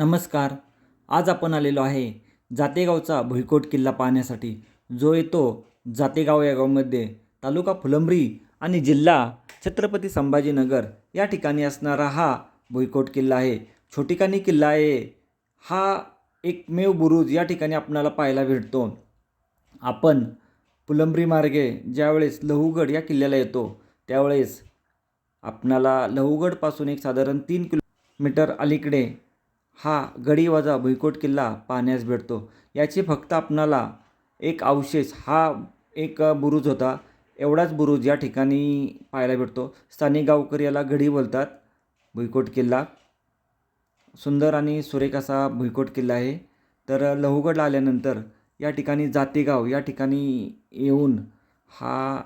नमस्कार. आज आपण आलेलो आहे जातेगावचा भुईकोट किल्ला पाहण्यासाठी, जो येतो जातेगाव या गावामध्ये, तालुका फुलंब्री आणि जिल्हा छत्रपती संभाजीनगर या ठिकाणी असणारा हा भुईकोट किल्ला आहे. छोटीकानी किल्ला आहे. हा एकमेव बुरुज या ठिकाणी आपणाला पाहायला भेटतो. आपण फुलंब्री मार्गे ज्यावेळेस लहुगड या किल्ल्याला येतो, त्यावेळेस आपणाला लहुगडपासून एक साधारण 3 किलोमीटर अलीकडे हा गडीवजा भुईकोट किल्ला पाहण्यास भेटतो. याची फक्त आपणाला एक अवशेष हा एक बुरुज होता, एवढाच बुरुज या ठिकाणी पाहायला भेटतो. स्थानिक गावकरी याला गडी बोलतात. भुईकोट किल्ला सुंदर आणि सुरेख असा भुईकोट किल्ला आहे. तर लहुगडला आल्यानंतर या ठिकाणी जातेगाव या ठिकाणी येऊन हा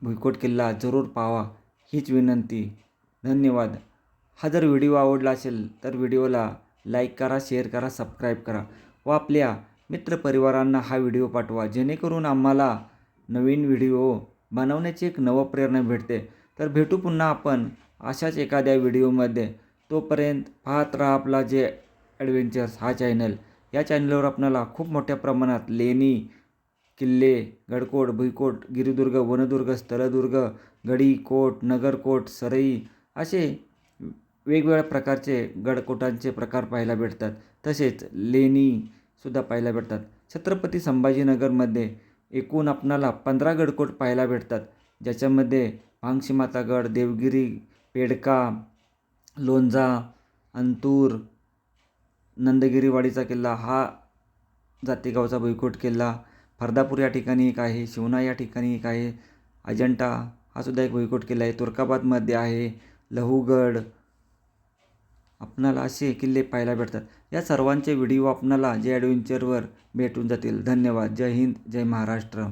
भुईकोट किल्ला जरूर पाहावा हीच विनंती. धन्यवाद. हा जर व्हिडिओ आवडला असेल तर व्हिडिओला लाईक करा, शेअर करा, सबस्क्राईब करा व आपल्या मित्रपरिवारांना हा व्हिडिओ पाठवा, जेणेकरून आम्हाला नवीन व्हिडिओ बनवण्याची एक नवप्रेरणा भेटते. तर भेटू पुन्हा आपण अशाच एखाद्या व्हिडिओमध्ये. तोपर्यंत पाहत राहा आपला जे ॲडव्हेंचर्स हा चॅनल. या चॅनलवर आपल्याला खूप मोठ्या प्रमाणात लेणी, किल्ले, गडकोट, भुईकोट, गिरिदुर्ग, वनदुर्ग, स्थलदुर्ग, गडी, कोट, नगरकोट, सरई असे वेगवेगळ्या प्रकारचे गडकोटांचे प्रकार पाहायला भेटतात. तसेच लेणीसुद्धा पाहायला भेटतात. छत्रपती संभाजीनगरमध्ये एकूण आपणाला 15 गडकोट पाहायला भेटतात, ज्याच्यामध्ये भांगशीमाता गड, देवगिरी, पेडका, लोणजा, अंतूर, नंदगिरीवाडीचा किल्ला, हा जातेगावचा भुईकोट किल्ला, फर्दापूर या ठिकाणी एक आहे, शिवना या ठिकाणी एक आहे, अजंठा हा सुद्धा एक भुईकोट किल्ला आहे, तुर्काबादमध्ये आहे, लहुगड. आपणाला असे किल्ले पाहायला भेटतात. या सर्वांचे व्हिडिओ आपणाला जे ॲडव्हेंचरवर भेटून जातील. धन्यवाद. जय हिंद, जय महाराष्ट्र.